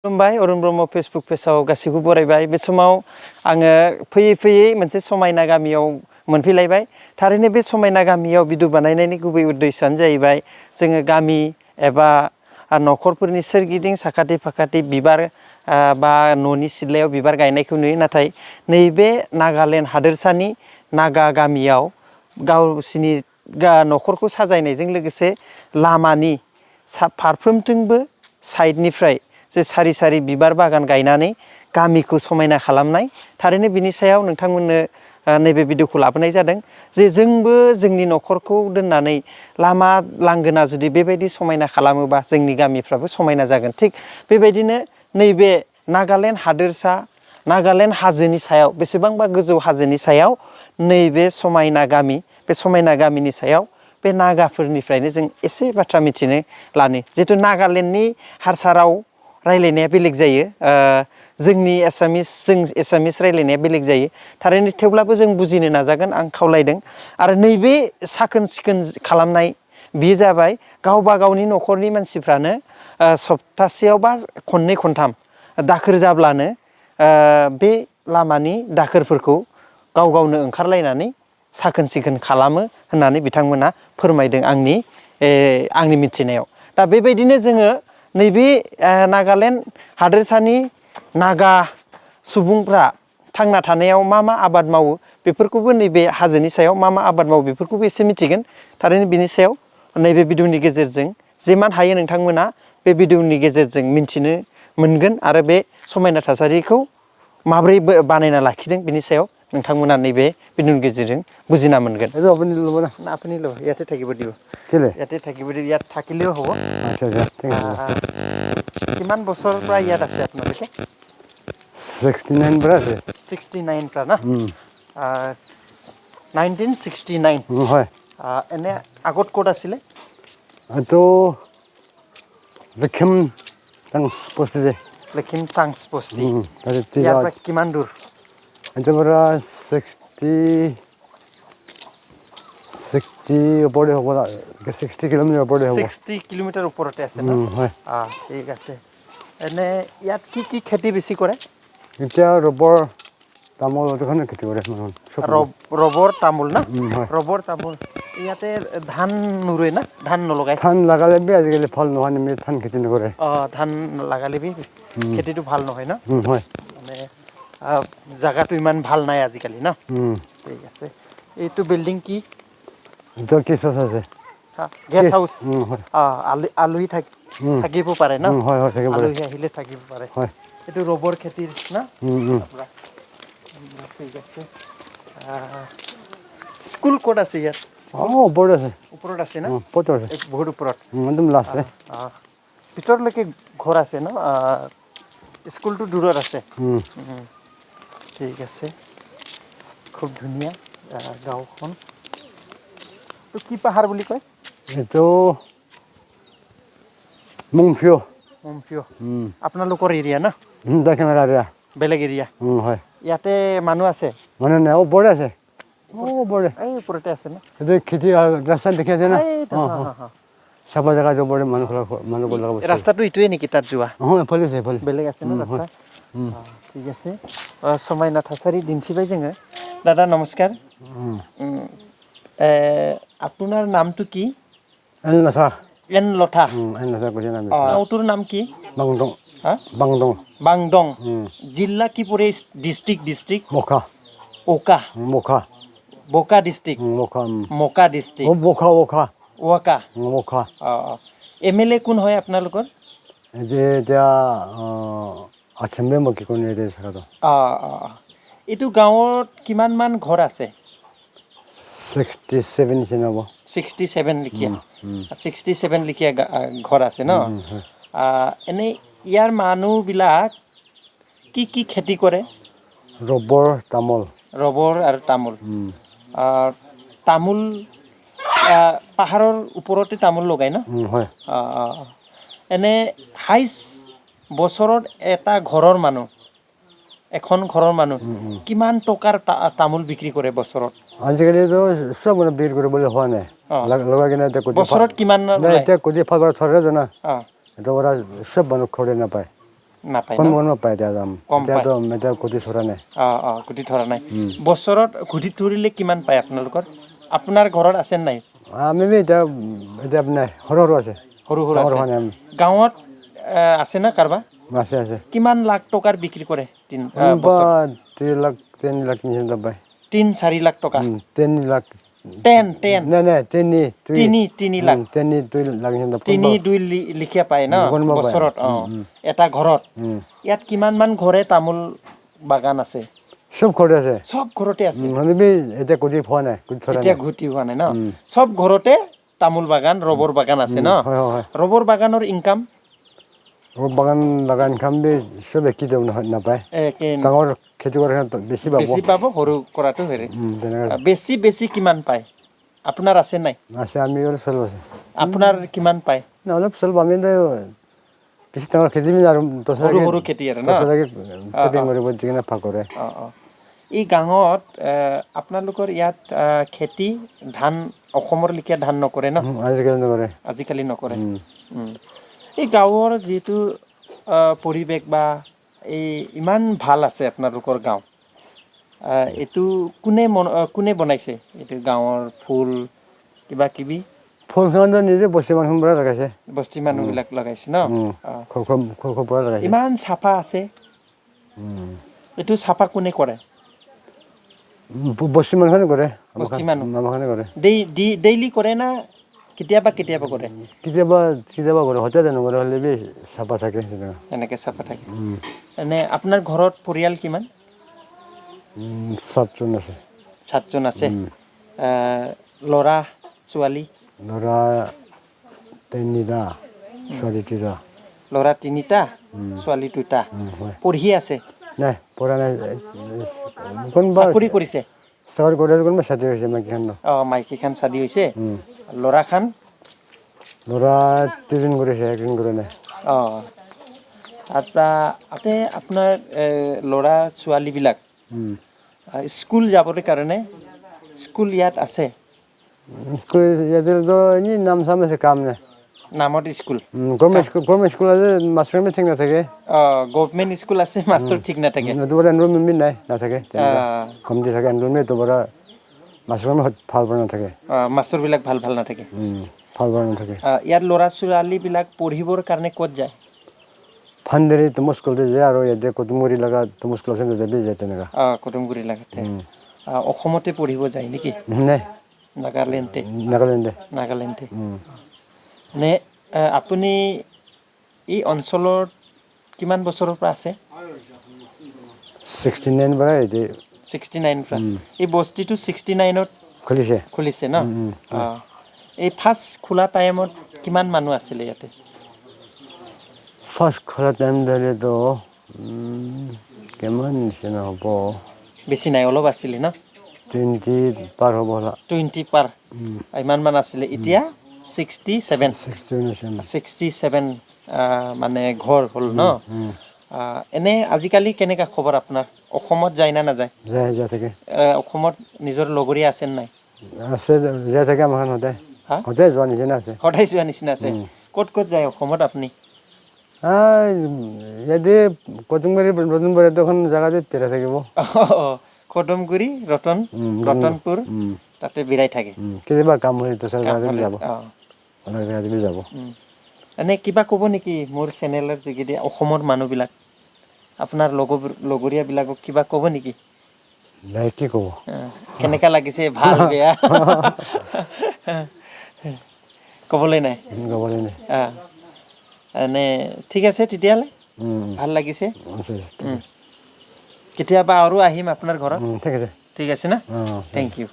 खुलुमबाय अरुण ब्रह्म फेसबुक पेजाव गासिखौबो बरायबाय बे समाव आङो फैयै मोनसे समायना गामियाव मोनफैलायबाय थारैनो बे समायना गामियाव बिदु बानायनायनि गुबै उद्देश्यआनो जाहैबाय जोङो गामि एबा न'खरफोरनि सोरगिदिं साखाथि फाखाथि बिबार बा न'नि सिथ्लायाव बिबार गायनायखौ नुयो नाथाय नैबे नागालेण्ड हादोरसानि नागा गामियाव गावसिनि न'खरखौ साजायनायजों लोगोसे लामानि फारफ्रोमथिंबो साइडनिफ्राय जे सारि सारि बिबार बागान गायनानै गामिखौ समायना खालामनाय थारैनो बिनि सायाव नोंथांमोननो नैबे भिडिअखौ लाबोनाय जादों जे जोंबो जोंनि न'खरखौ दोननानै लामा लांगोना जुदि बेबायदि समायना खालामोबा जोंनि गामिफ्राबो समायना जागोन थिग बेबायदिनो नैबे नागालेण्ड हादोरसा नागालेण्ड हाजोनि सायाव बेसेबांबा गोजौ हाजोनि सायाव नैबे समायना गामि बे समायना गामिनि सायाव बे नागाफोरनिफ्रायनो जों एसे बाथ्रा मिथिनो लानो जिहेतु नागालेण्डनि हारसा राव रायलायनाया बेलेग जायो जोंनि एसामिस रायलायनाया बेलेग जायो थारैनो थेवब्लाबो जों बुजिनो नाजागोन आं खावलायदों आरो नैबे साखोन सिखोन खालामनाय बेयो जाबाय गावबा गावनि न'खरनि मानसिफ्रानो सप्तासेयाव बा खननै खनथाम दाखोर जाब्लानो बे लामानि दाखोरफोरखौ गाव गावनो ओंखारलायनानै साखोन सिखोन खालामो होननानै बिथांमोना फोरमायदों आंनि मिथिनायाव दा बेबायदिनो जोङो नैबे नागालेण्ड हादोरसानि नागा सुबुंफ्रा थांना थानायाव मा आबाद मावो बेफोरखौबो नैबे हाजोनि सायाव मा आबाद मावो बेफोरखौबो एसे मिथिगोन थारैनो बिनि सायाव नैबे भिडिअनि गेजेरजों जेमान हायो नोंथांमोना बे भिडिअनि गेजेरजों मिन्थिनो मोनगोन आरो बे समायना थासारिखौ माब्रै बानायना लाखिदों बिनि सायाव नोंथांमोना नैबे भिडिअनि गेजेरजों बुजिना मोनगोन আপুনি ইয়াতে থাকিব দিব ইয়াতে থাকিব দিব ইয়াত থাকিলেও হ'ব কিমান বছৰৰ পৰা ইয়াত আছে আপোনালোকে 69 পৰা আছে 69 পৰা না 1969 হয় এনে আগত ক'ত আছিলে তো লখিম চাংছ বস্তি ইয়াৰ পৰা কিমান দূৰ এটাৰ পৰা 60 ওপৰতে হ'ব 60 কিলোমিটাৰ ওপৰতে হ'ব 60 কিলোমিটাৰ ওপৰতে আছে ন হয় ঠিক আছে এনে ইয়াত কি খেতি বেছি কৰে এতিয়া ৰবৰ তামোল এইটোখনে খেতি কৰে ৰবৰ তামোল না ৰবৰ তামোল ইয়াতে ধান নুৰুৱে না ধান নলগায় ধান লগালে আজিকালি ভাল নহয় নিমিলে ধান খেতি নকৰে ধান লগালে খেতিটো ভাল নহয় ন হয় মানে জাগাটো ইমান ভাল নাই আজিকালি ন ঠিক আছে এইটো বিল্ডিং কি এটা কিছাস আছে গেষ্ট হাউস আলহী থাকিব পাৰে ন হয় হয় থাকিব পাৰে আলহী আহিলে থাকিব পাৰে হয় এইটো ৰবৰ খেতিৰ না ঠিক আছে স্কুল ক'ত আছে ইয়াত ওপৰত আছে না বহুত ওপৰত একদম লাষ্ট ভিতৰলৈকে ঘৰ আছে ন স্কুলটো দূৰত আছে ঠিক আছে খুব ধুনীয়া গাঁওখন কি পাহাৰ বুলি কয় এইটো মুংফিও আপোনালোকৰ এৰিয়া ন বেলেগ এৰিয়া হয় ইয়াতে মানুহ আছে মানুহ নাই ওপৰতে আছে এই ওপৰতে আছে ন এইটো খেতি ৰাস্তা দেখি আছে না চাবা জেগা যাব মানুহ ৰাস্তাটো ইটোৱে নেকি তাত যোৱা বেলেগ আছে ন ৰাস্তা ঠিক আছে समायना थासारि दिन्थिबाय जोङो दादा नमस्कार আপোনাৰ নামটো কি এনলথা গাঁওটোৰ নাম কি বাংডং জিলা কি পৰে ডিস্ট্ৰিক্ট বোকা ডিস্ট্ৰিক্ট ওকা এমএলএ কোন হয় আপোনালোকৰ এইটো গাঁৱত কিমান মান ঘৰ আছে 67 লিখীয়া ঘৰ আছে ন এনে ইয়াৰ মানুহবিলাক কি খেতি কৰে ৰবৰ আৰু তামোল তামোল পাহাৰৰ ওপৰতে তামোল লগায় ন এনে হাইষ্ট বছৰত এটা ঘৰৰ মানুহ এখন ঘৰৰ মানুহ কিমান টকাৰ তামোল বিক্ৰী কৰে বছৰত আজিকালিতো সব বিক্ৰী কৰিবলৈ হোৱা নাই লগাই কিনে বছৰত কিমান এতিয়া কোটি ফালবাৰ থৰে জানা এটা ওৰা সব মানুহ খৰে নাপায় নাপায় কোন ন কোন পায় এতিয়া দাম কম পায়। এতিয়াতো এতিয়া কোটি চৰা নাই গুটি ধৰা নাই বছৰত গুটি ধৰিলে কিমান পায় আপোনালোকৰ আপোনাৰ ঘৰত আছে নাই আমি এতিয়া এতিয়া নাই সৰু সৰু আছে সৰু সৰু ডাঙৰ আছে হোৱা নাই গাঁৱত আছে না কাৰোবাৰ আছে আছে কিমান লাখ টকাৰ বিক্ৰী কৰে বা বছৰত 3 লাখ 3 লাখ নিচিনা পায় 3-4 লাখ টকা 3 লাখ 10 নাই নাই 3 লাখ 2 লাখ নিচিনা 3-2 লিখীয়া পায় ন কোনোবা পায় বছৰত এটা ঘৰত ইয়াত কিমান মান ঘৰে তামোল বাগান আছে সব ঘৰতে আছে সব ঘৰতে আছে মানে এতিয়া কোটি হোৱা নাই কোটি চৰা এতিয়া নাই গুটি হোৱা নাই ন সব ঘৰতে তামোল বাগান ৰবৰ বাগান আছে ন হয় হয় ৰবৰ বাগানৰ ইনকাম বাগান বাগান খাম বি সব একই দাম নাপায় ডাঙৰ খেতি কৰে বেছি পাব বেছি পাব সৰু কৰাটো হেৰি তেনেকৈ বেছি বেছি কিমান পায় আপোনাৰ আছে নাই আছে আমি অলপ চলব আছে আপোনাৰ কিমান পায় অলপ চলব আমি বেছি ডাঙৰ খেতি আৰু সৰু সৰু খেতি আৰু ন খেতি কৰিব যিকিনে ভাল কৰে এই গাঁৱত আপোনালোকৰ ইয়াত খেতি ধান অসমৰ লেখীয়া ধান নকৰে ন আজিকালি নকৰে আজিকালি নকৰে এই গাঁৱৰ যিটো পৰিৱেশ বা এই ইমান ভাল আছে আপোনালোকৰ গাঁও এইটো কোনে বনাইছে এইটো গাঁৱৰ ফুল কিবা কিবি ফুলখন নিজে বস্তি মানুহৰ পৰা লগাইছে বস্তি মানুহবিলাক লগাইছে ন পৰা লগাইছে ইমান চাফা আছে এইটো চাফা কোনে কৰে বস্তি মানুহখনে কৰে বস্তি মানুহ মানুহখনে কৰে ডেইলি কৰে না কেতিয়াবা কেতিয়াবা কৰে কেতিয়াবা কেতিয়াবা কৰে হঠাৎ নকৰে হ'লে বি চাফা থাকে এনেকৈ চাফা থাকে এনে আপোনাৰ ঘৰত পৰিয়াল কিমান 7জন আছে 7জন আছে ল'ৰা ছোৱালী ল'ৰা 3টা ছোৱালী 2টা ল'ৰা 3টা ছোৱালী 2টা পঢ়ি আছে নাই পঢ়া নাই কোনোবা চাকৰি কৰিছে চাকৰি কৰে কোনোবা ছাতি হৈছে মাইকীখান মাইকীখান চাদি হৈছে ল'ৰাখান ল'ৰা 3জন কৰিছে 1জন কৰা নাই তাতে আপোনাৰ ল'ৰা ছোৱালীবিলাক স্কুল যাবৰ কাৰণে স্কুল ইয়াত আছে ইয়াতেতো এনেই নাম চাম আছে কাম নাই নামত স্কুল গভৰ্ণমেণ্ট স্কুল আছে মাষ্টৰ ঠিক নাথাকে গভৰ্ণমেণ্ট স্কুল আছে মাষ্টৰ ঠিক নাথাকে এনৰলমেণ্ট নাই নাথাকে কমটি থাকে এনৰলমেণ্ট পৰা মাষ্টৰ ভাল ভাল নাথাকে মাষ্টৰবিলাক ভাল ভাল নাথাকে ভাল ভাল নাথাকে ইয়াত ল'ৰা ছোৱালীবিলাক পঢ়িবৰ কাৰণে ক'ত যায় ফান্দেৰি তোমাৰ স্কুলতে যায় আৰু ইয়াতে কুটুমগুৰি লগা তোমাৰ স্কুল আছে যাবি যায় তেনেকুৱা কুটুমগুৰি লাগাতে অসমতে পঢ়িব যায় নেকি নাই নাগালেণ্ডে নে আপুনি এই অঞ্চলত কিমান বছৰৰ পৰা আছে 69 পৰা 69 পৰা এই বস্তিটো 69ত খুলিছে ন এই ফাৰ্ষ্ট খোলা টাইমত কিমান মানুহ আছিলে ইয়াতে ফাৰ্ষ্ট খোলা টাইম ধৰিতো কিমান নিচিনা হ'ব বেছি নাই অলপ আছিলে ন 20 পাৰ হ'ব 20 পাৰ ইমান মান আছিলে এতিয়া 67 মানে ঘৰ হ'ল ন এনে আজিকালি কেনেকুৱা খবৰ আপোনাৰ অসমত যায় না নাযায় যায় থাকে অসমত নিজৰ লগৰীয়া আছে নাই আছে যায় থাকে আমাৰ সদায় যোৱা নিচিনা আছে সদায় যোৱা নিচিনা আছে ক'ত ক'ত যায় অসমত আপুনি ইয়াতে কটুমগুৰি এখন জেগাতে পেৰাই থাকিব কদমগুৰি ৰতনপুৰ তাতে বিৰাই থাকে কেতিয়াবা কাম হ'লে যাব এনে কিবা ক'ব নেকি মোৰ চেনেলৰ যোগেদি অসমৰ মানুহবিলাক আপোনাৰ লগৰীয়াবিলাকক কিবা ক'ব নেকি কি ক'ব কেনেকুৱা লাগিছে ভাল বেয়া ক'বলৈ নাই এনে ঠিক আছে তেতিয়াহ'লে ভাল লাগিছে কেতিয়াবা আৰু আহিম আপোনাৰ ঘৰত ঠিক আছে না থেংক ইউ